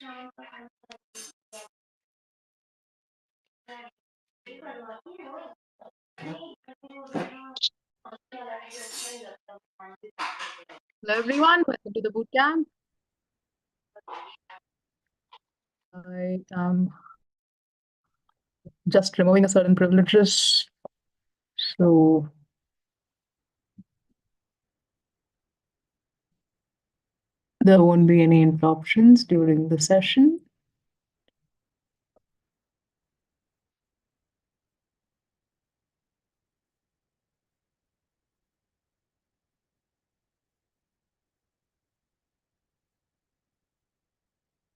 Hello everyone, welcome to the boot camp. I am just removing a certain privileges, so there won't be any interruptions during the session.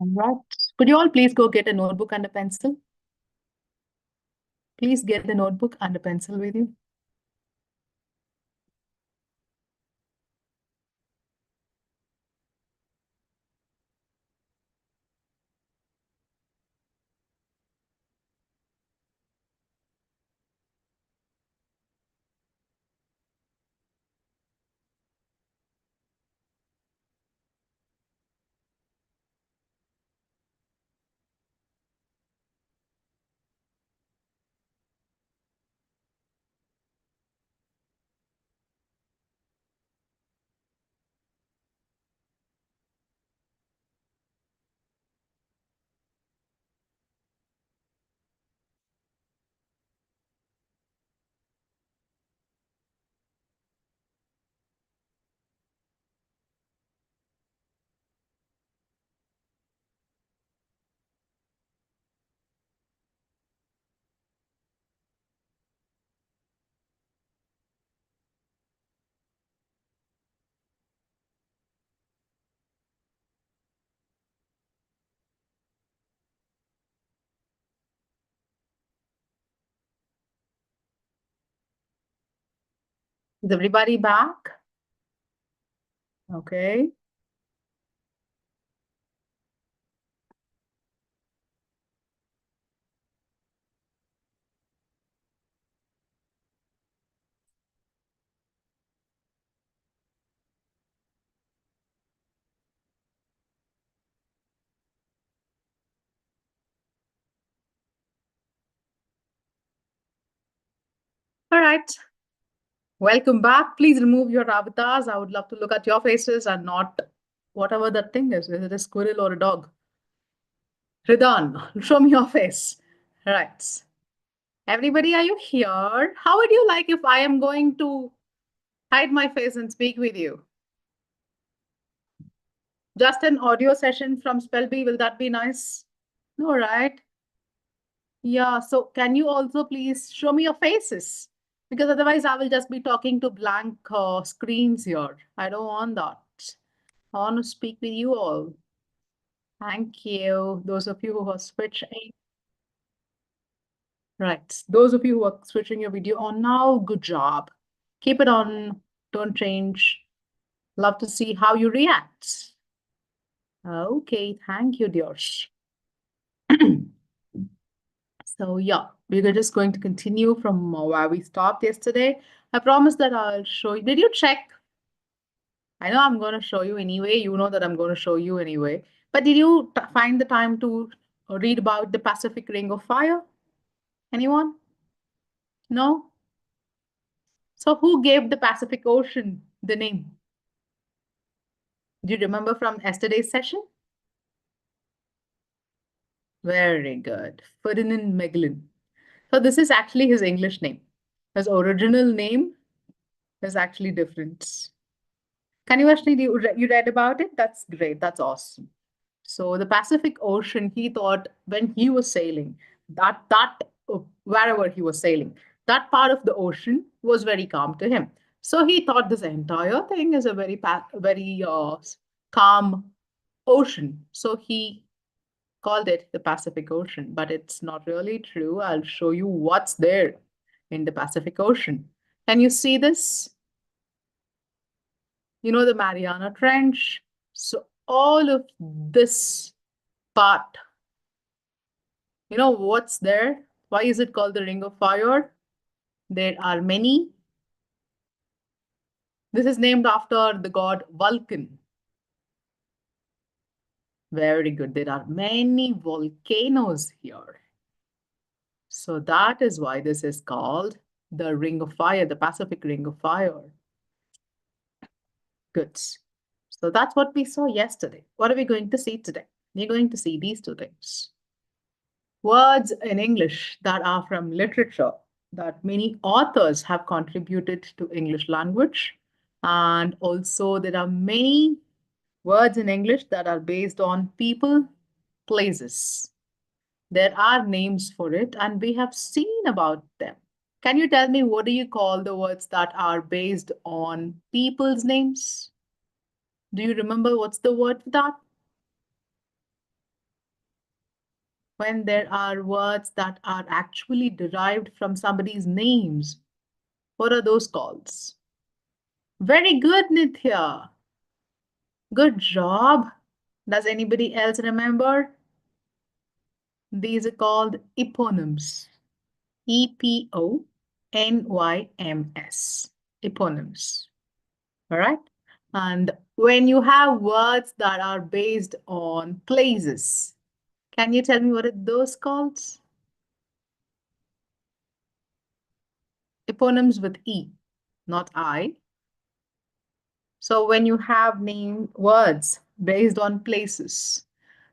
All right. Could you all please go get a notebook and a pencil? Please get the notebook and a pencil with you. Is everybody back? Okay. All right. Welcome back. Please remove your avatars. I would love to look at your faces and not whatever that thing is. Is it a squirrel or a dog? Ridan, show me your face. Right. Everybody, are you here? How would you like if I am going to hide my face and speak with you? Just an audio session from Spellbee, will that be nice? No, right? Yeah, so can you also please show me your faces? Because otherwise I will just be talking to blank screens here. I don't want that. I want to speak with you all. Thank you. Those of you who are switching. Right. Those of you who are switching your video on now, good job. Keep it on. Don't change. Love to see how you react. Okay, thank you, dears. So yeah, we're just going to continue from where we stopped yesterday. I promise that I'll show you. Did you check? I know I'm going to show you anyway. You know that I'm going to show you anyway. But did you find the time to read about the Pacific Ring of Fire? Anyone? No? So who gave the Pacific Ocean the name? Do you remember from yesterday's session? Very good. Ferdinand Magellan. So this is actually his English name. His original name is actually different. Can you actually you read about it? That's great. That's awesome. So the Pacific Ocean, he thought when he was sailing, wherever he was sailing, that part of the ocean was very calm to him. So he thought this entire thing is a very calm ocean. So he called it the Pacific Ocean, but it's not really true. I'll show you what's there in the Pacific Ocean. Can you see this? You know the Mariana Trench. So all of this part, you know what's there? Why is it called the Ring of Fire? There are many. This is named after the god Vulcan. Very good. There are many volcanoes here. So that is why this is called the Ring of Fire, the Pacific Ring of Fire. Good. So that's what we saw yesterday. What are we going to see today? We're going to see these two things. Words in English that are from literature that many authors have contributed to English language. And also there are many words in English that are based on people, places. There are names for it, and we have seen about them. Can you tell me what do you call the words that are based on people's names? Do you remember what's the word for that? When there are words that are actually derived from somebody's names, what are those called? Very good, Nithya. Good job. Does anybody else remember? These are called eponyms. Eponyms. Eponyms. All right. And when you have words that are based on places, can you tell me what are those called? Eponyms with E, not I. So when you have name words based on places,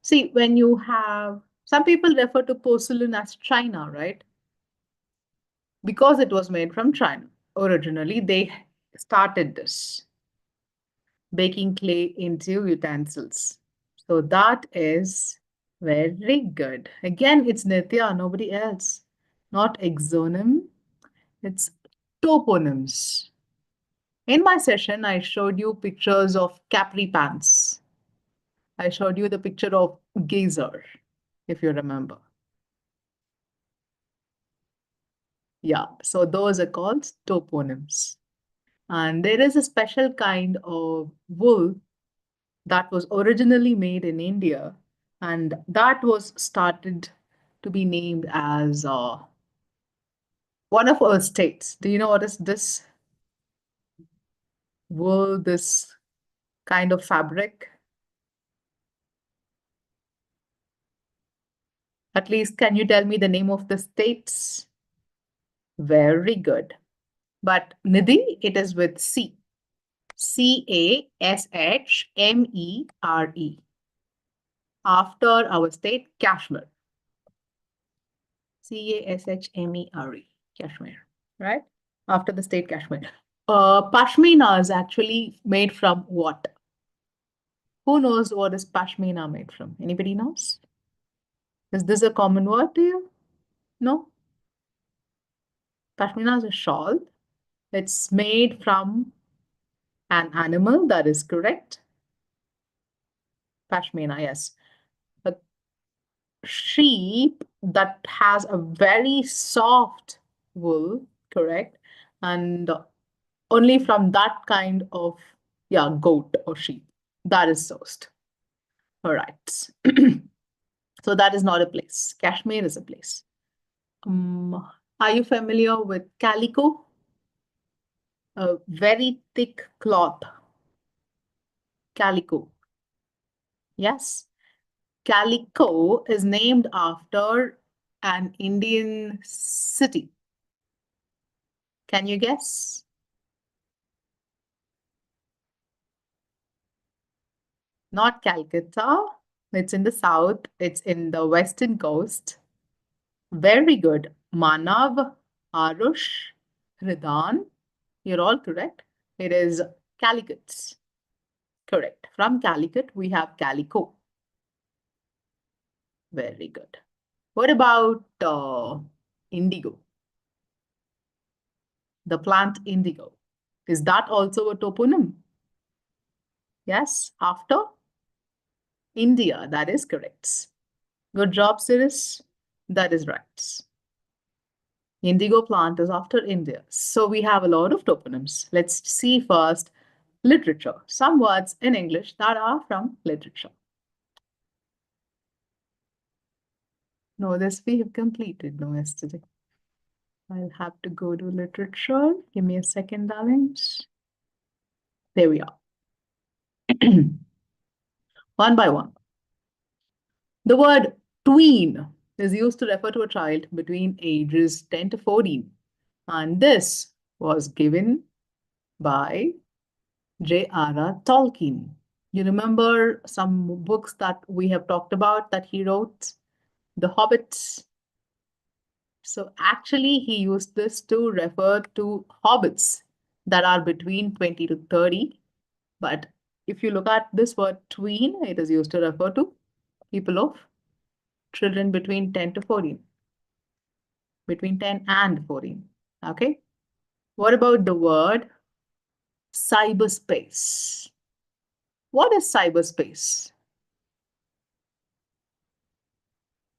see, when you have, some people refer to porcelain as China, right? Because it was made from China. Originally, they started this, baking clay into utensils. So that is very good. Again, it's Nitya, nobody else. Not exonym, it's toponyms. In my session, I showed you pictures of capri pants. I showed you the picture of geyser, if you remember. Yeah, so those are called toponyms. And there is a special kind of wool that was originally made in India, and that was started to be named as one of our states. Do you know what is this wool, this kind of fabric? At least, can you tell me the name of the states? Very good. But Nidhi, it is with C. Cashmere. After our state, Kashmir. Cashmere. Kashmir, right? After the state Kashmir. Pashmina is actually made from what? Who knows what is pashmina made from? Anybody knows? Is this a common word to you? No? Pashmina is a shawl. It's made from an animal, that is correct. Pashmina, yes. A sheep that has a very soft wool, correct? And only from that kind of, yeah, goat or sheep that is sourced. All right. So that is not a place. Kashmir is a place. Are you familiar with calico? A very thick cloth. Calico. Yes. Calico is named after an Indian city. Can you guess? Not Calcutta. It's in the south. It's in the western coast. Very good. Manav, Arush, Hridan. You're all correct. It is Calicut. Correct. From Calicut, we have Calico. Very good. What about indigo? The plant indigo. Is that also a toponym? Yes. After India, that is correct. Good job, Cyrus. That is right. Indigo plant is after India. So we have a lot of toponyms. Let's see first literature. Some words in English that are from literature. No, this we have completed no yesterday. I'll have to go to literature. Give me a second, darlings. There we are. One by one. The word tween is used to refer to a child between ages 10 to 14. And this was given by J.R.R. Tolkien. You remember some books that we have talked about that he wrote? The Hobbits. So actually, he used this to refer to hobbits that are between 20 to 30. But if you look at this word tween, it is used to refer to people of children between 10 to 14, between 10 and 14. Okay. What about the word cyberspace? What is cyberspace?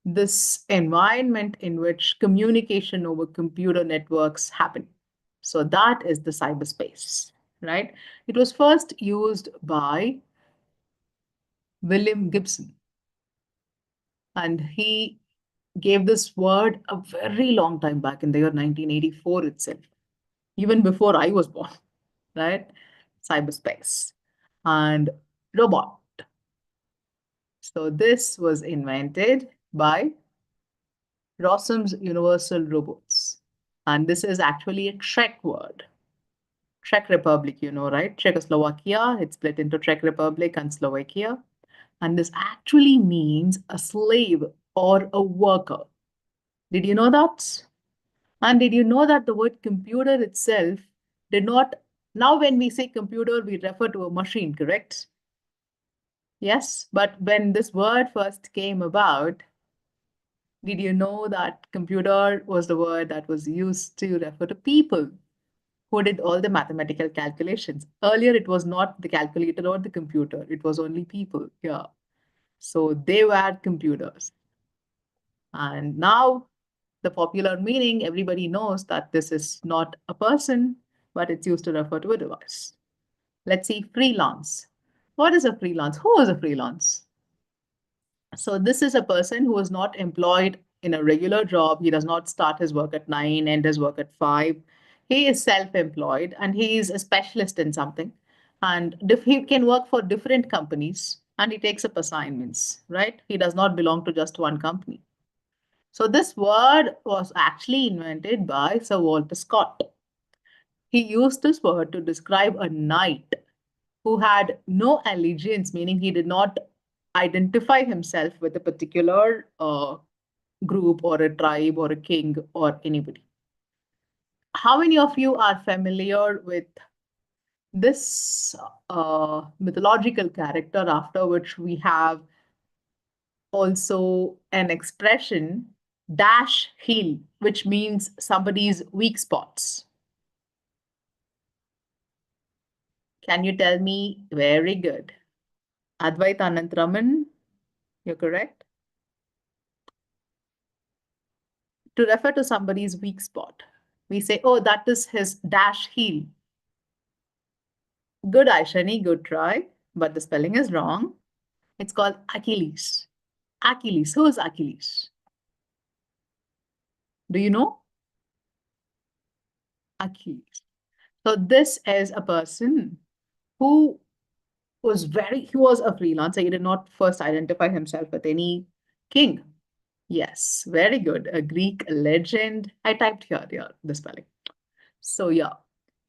This environment in which communication over computer networks happen. So that is the cyberspace, right? It was first used by William Gibson, and he gave this word a very long time back in the year 1984 itself, even before I was born, right? Cyberspace and robot. So this was invented by Rossum's Universal Robots. And this is actually a Czech word. Czech Republic, you know, right? Czechoslovakia, it's split into Czech Republic and Slovakia. And this actually means a slave or a worker. Did you know that? And did you know that the word computer itself did not, now when we say computer, we refer to a machine, correct? Yes, but when this word first came about, did you know that computer was the word that was used to refer to people who did all the mathematical calculations? Earlier, it was not the calculator or the computer, it was only people. Yeah. So they were computers. And now the popular meaning, everybody knows that this is not a person, but it's used to refer to a device. Let's see, freelance. What is a freelance? Who is a freelance? So this is a person who is not employed in a regular job. He does not start his work at 9, end his work at 5. He is self-employed and he is a specialist in something. And he can work for different companies and he takes up assignments, right? He does not belong to just one company. So this word was actually invented by Sir Walter Scott. He used this word to describe a knight who had no allegiance, meaning he did not identify himself with a particular group or a tribe or a king or anybody. How many of you are familiar with this mythological character after which we have also an expression dash heel, which means somebody's weak spots? Can you tell me? Very good. Advait Anantraman, you're correct. To refer to somebody's weak spot, we say, oh, that is his dash heel. Good, Aishani, good try, but the spelling is wrong. It's called Achilles. Achilles. Who is Achilles? Do you know? Achilles. So this is a person who he was a freelancer. He did not first identify himself with any king. Yes, very good. A Greek legend. I typed here the spelling. So yeah,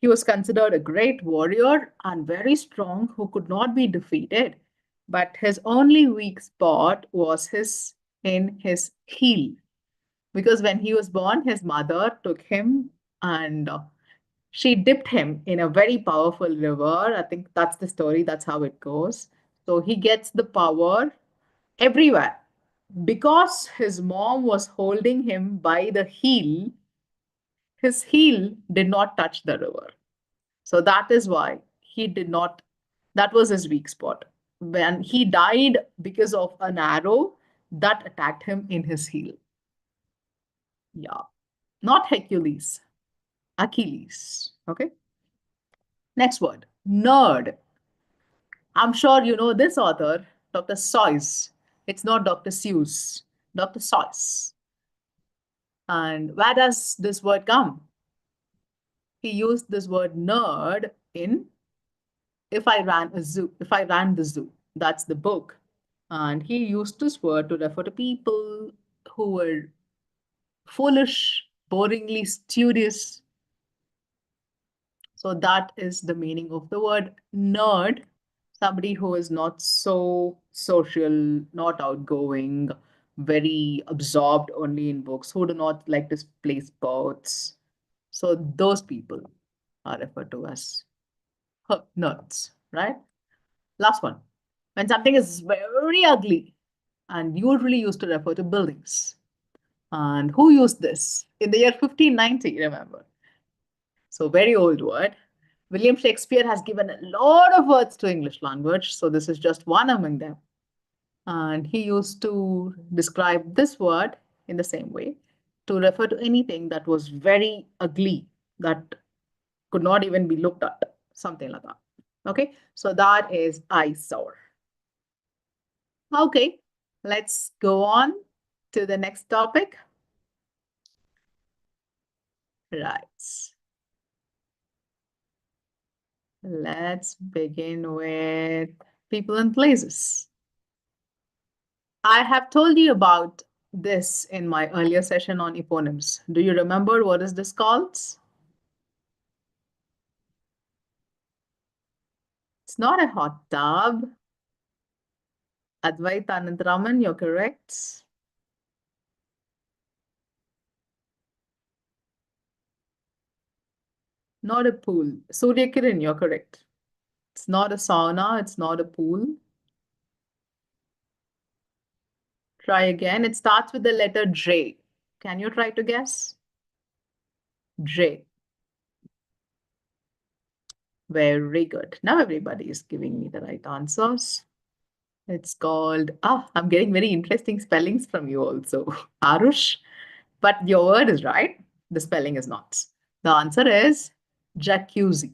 he was considered a great warrior and very strong who could not be defeated. But his only weak spot was in his heel. Because when he was born, his mother took him and she dipped him in a very powerful river. I think that's the story. That's how it goes. So he gets the power everywhere. Because his mom was holding him by the heel, his heel did not touch the river. So that is why he did not, that was his weak spot. When he died because of an arrow that attacked him in his heel. Yeah, not Hercules, Achilles. Okay. Next word, nerd. I'm sure you know this author, Dr. Seuss. It's not Dr. Seuss, Dr. Seuss. And where does this word come? He used this word nerd in If I Ran the Zoo. That's the book. And he used this word to refer to people who were foolish, boringly studious. So that is the meaning of the word nerd. Somebody who is not so social, not outgoing, very absorbed only in books, who do not like to play sports. So those people are referred to as nerds, right? Last one. When something is very ugly and usually used to refer to buildings. And who used this? In the year 1590, remember. So very old word. William Shakespeare has given a lot of words to English language, so this is just one among them. And he used to describe this word in the same way to refer to anything that was very ugly, that could not even be looked at, something like that. Okay, so that is eyesore. Okay, let's go on to the next topic. Right. Let's begin with people and places. I have told you about this in my earlier session on eponyms. Do you remember what is this called? It's not a hot tub. Advait Anandraman, you're correct. Not a pool. Surya Kiran, you're correct. It's not a sauna. It's not a pool. Try again. It starts with the letter J. Can you try to guess? J. Very good. Now everybody is giving me the right answers. It's called, I'm getting very interesting spellings from you also, Arush. But your word is right. The spelling is not. The answer is jacuzzi.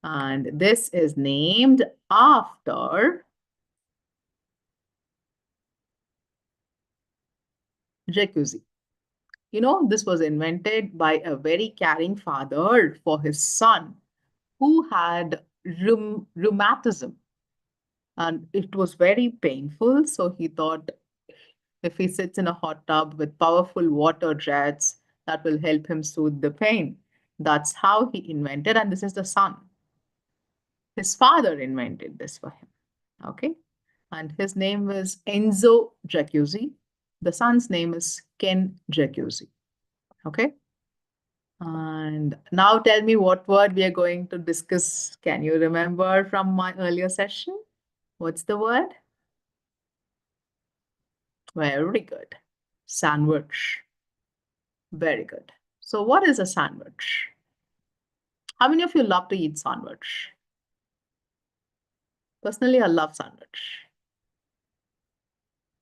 And this is named after jacuzzi. You know, this was invented by a very caring father for his son who had rheumatism. And it was very painful. So he thought if he sits in a hot tub with powerful water jets, that will help him soothe the pain. That's how he invented, and this is the son. His father invented this for him. Okay. And his name was Enzo Jacuzzi. The son's name is Ken Jacuzzi. Okay. And now tell me what word we are going to discuss. Can you remember from my earlier session? What's the word? Very good. Sandwich. Very good. So, what is a sandwich? How many of you love to eat sandwich? Personally, I love sandwich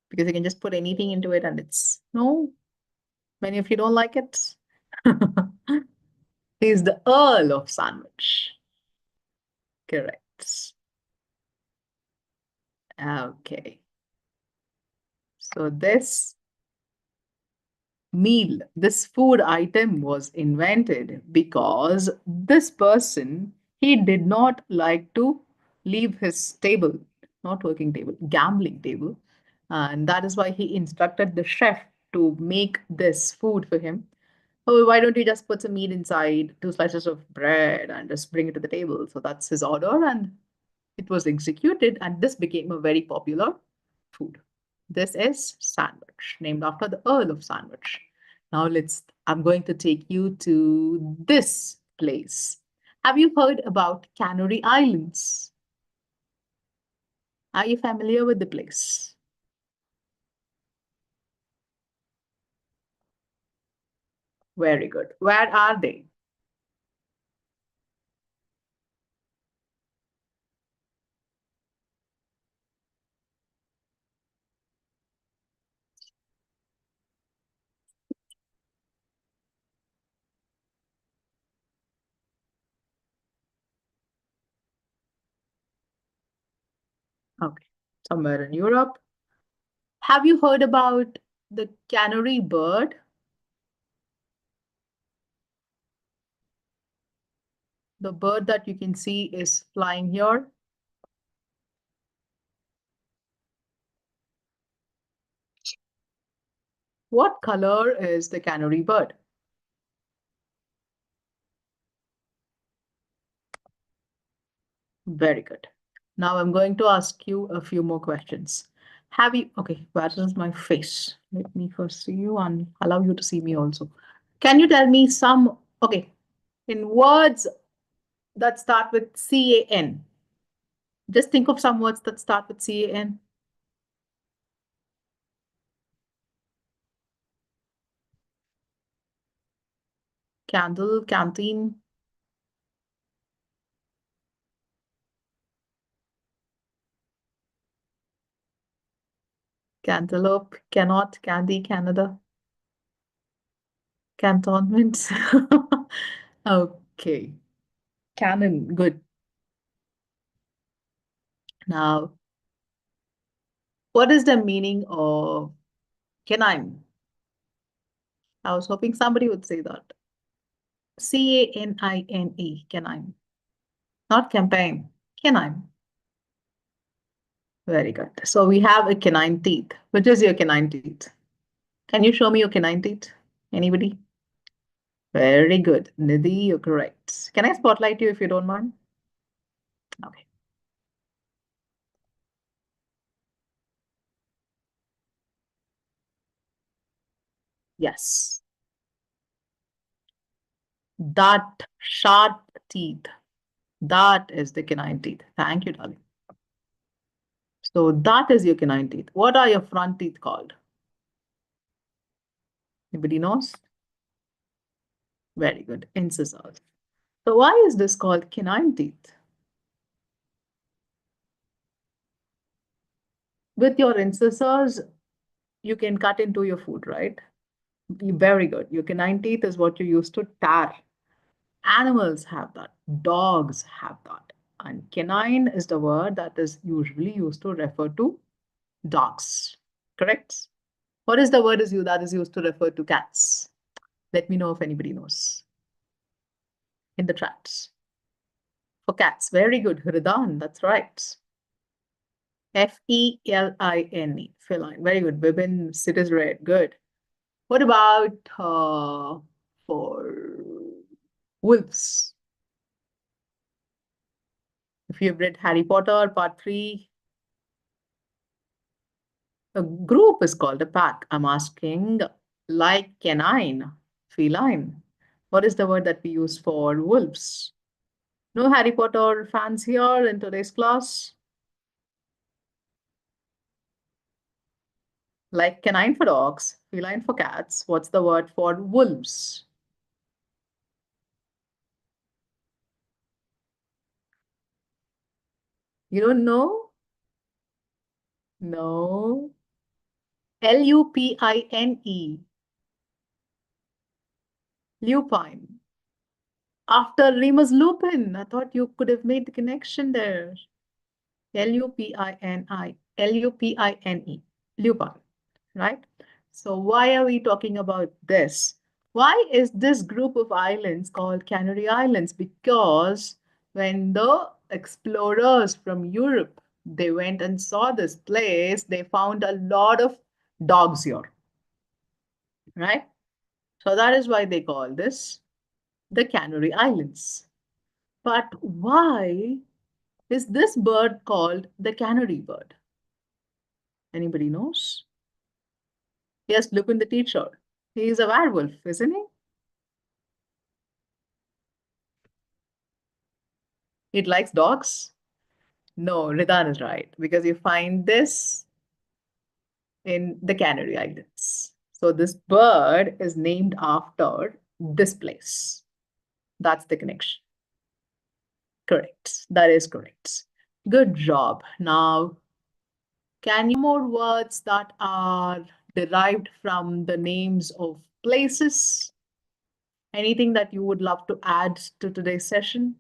because you can just put anything into it and it's no. Many of you don't like it. He's the Earl of Sandwich. Correct. Okay. So this food item was invented because this person, he did not like to leave his table, not working table, gambling table. And that is why he instructed the chef to make this food for him. Oh, why don't you just put some meat inside, two slices of bread, and just bring it to the table? So that's his order, and it was executed, and this became a very popular food. This is sandwich, named after the Earl of Sandwich. Now I'm going to take you to this place. Have you heard about Canary Islands? Are you familiar with the place? Very good. Where are they? Okay, somewhere in Europe. Have you heard about the canary bird? The bird that you can see is flying here. What color is the canary bird? Very good. Now I'm going to ask you a few more questions. Okay, where is my face? Let me first see you and allow you to see me also. Can you tell me okay, in words that start with CAN? Just think of some words that start with CAN. Candle, canteen, cantaloupe, cannot, candy, Canada, cantonments. Okay, canon, good. Now, what is the meaning of canine? I was hoping somebody would say that. CANINE, canine. Not campaign, canine. Very good. So we have a canine teeth. Which is your canine teeth? Can you show me your canine teeth? Anybody? Very good. Nidhi, you're correct. Can I spotlight you if you don't mind? Okay. Yes. That sharp teeth. That is the canine teeth. Thank you, darling. So that is your canine teeth. What are your front teeth called? Anybody knows? Very good. Incisors. So why is this called canine teeth? With your incisors, you can cut into your food, right? Very good. Your canine teeth is what you use to tear. Animals have that. Dogs have that. And canine is the word that is usually used to refer to dogs. Correct? What is the word is you that is used to refer to cats? Let me know if anybody knows in the chats. For cats, very good. Hridan, that's right. Feline, feline. Very good. Bibin, it is red. Good. What about for wolves? If you've read Harry Potter, part 3, a group is called a pack. I'm asking, like canine, feline. What is the word that we use for wolves? No Harry Potter fans here in today's class? Like canine for dogs, feline for cats. What's the word for wolves? You don't know? No. Lupine. Lupine. After Remus Lupin. I thought you could have made the connection there. Lupine. Lupin, right? So why are we talking about this? Why is this group of islands called Canary Islands? Because when the explorers from Europe, they went and saw this place, they found a lot of dogs here, right? So that is why they call this the Canary Islands. But why is this bird called the canary bird? Anybody knows? Yes, look in the teacher. He is a werewolf, isn't he? It likes dogs? No, Ridan is right because you find this in the Canary Islands. So this bird is named after this place. That's the connection. Correct. That is correct. Good job. Now, can you more words that are derived from the names of places? Anything that you would love to add to today's session?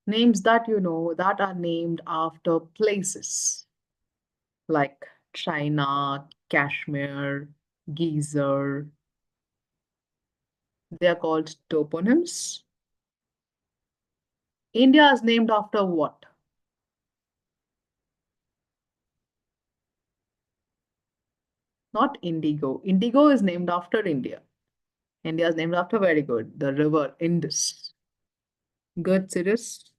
Names that you know that are named after places like China, Kashmir, Geezer. They are called toponyms. India is named after what? not indigo. Indigo is named after India. India is named after, very good, the river Indus. Good, Cirrus.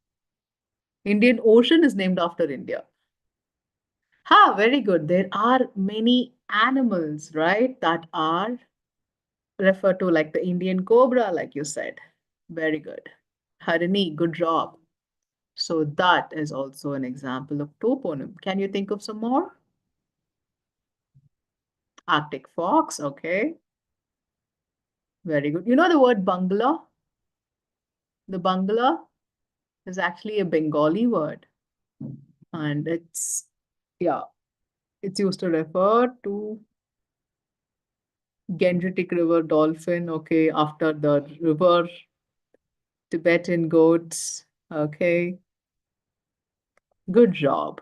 Indian Ocean is named after India. Ha, very good. There are many animals, right, that are referred to, like the Indian cobra, like you said. Very good. Harini, good job. So that is also an example of toponym. Can you think of some more? Arctic fox, okay. Very good. You know the word bungalow? The bungalow is actually a Bengali word. And yeah, it's used to refer to Gangetic River dolphin, okay, after the river Tibetan goats, okay. Good job.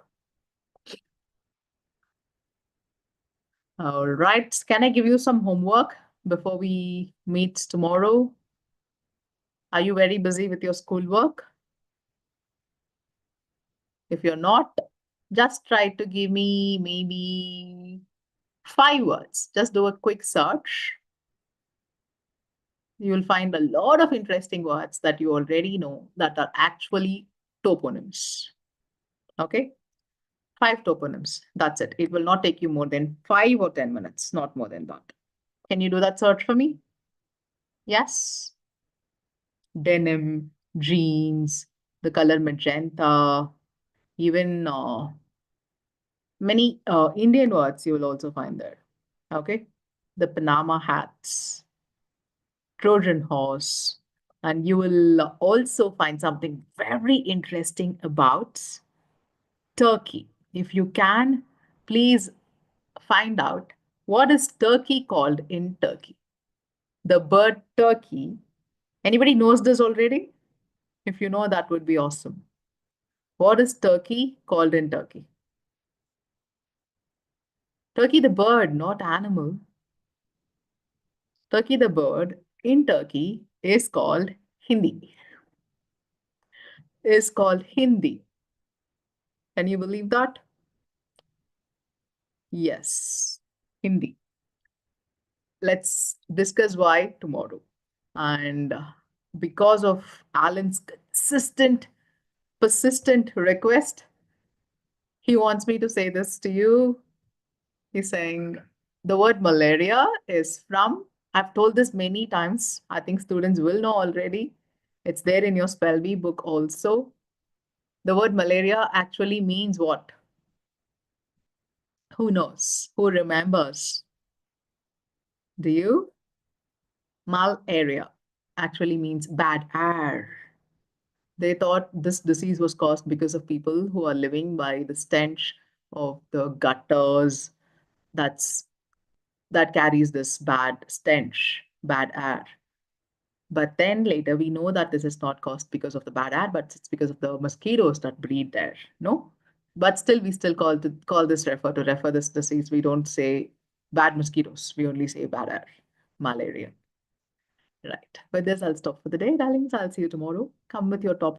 All right. Can I give you some homework before we meet tomorrow? Are you very busy with your schoolwork? If you're not, just try to give me maybe 5 words. Just do a quick search. You will find a lot of interesting words that you already know that are actually toponyms. Okay? 5 toponyms. That's it. It will not take you more than 5 or 10 minutes, not more than that. Can you do that search for me? Yes? Denim, jeans, the color magenta, even many Indian words you will also find there. Okay? The Panama hats, Trojan horse, and you will also find something very interesting about Turkey. If you can, please find out what is turkey called in Turkey. The bird turkey. Anybody knows this already? If you know, that would be awesome. What is turkey called in Turkey? Turkey the bird, not animal. Turkey the bird in Turkey is called Hindi. Is called Hindi. Can you believe that? Yes, Hindi. Let's discuss why tomorrow. And because of Alan's persistent request, he wants me to say this to you. He's saying the word malaria is from, I've told this many times. I think students will know already. It's there in your spell bee book also. The word malaria actually means what? Who knows? Who remembers? Do you? Malaria actually means bad air. They thought this disease was caused because of people who are living by the stench of the gutters that carries this bad stench, bad air. But then later we know that this is not caused because of the bad air, but it's because of the mosquitoes that breed there. No? But still, we still call this refer this disease. We don't say bad mosquitoes. We only say bad air, malaria. Right. With this, I'll stop for the day, darlings. I'll see you tomorrow. Come with your top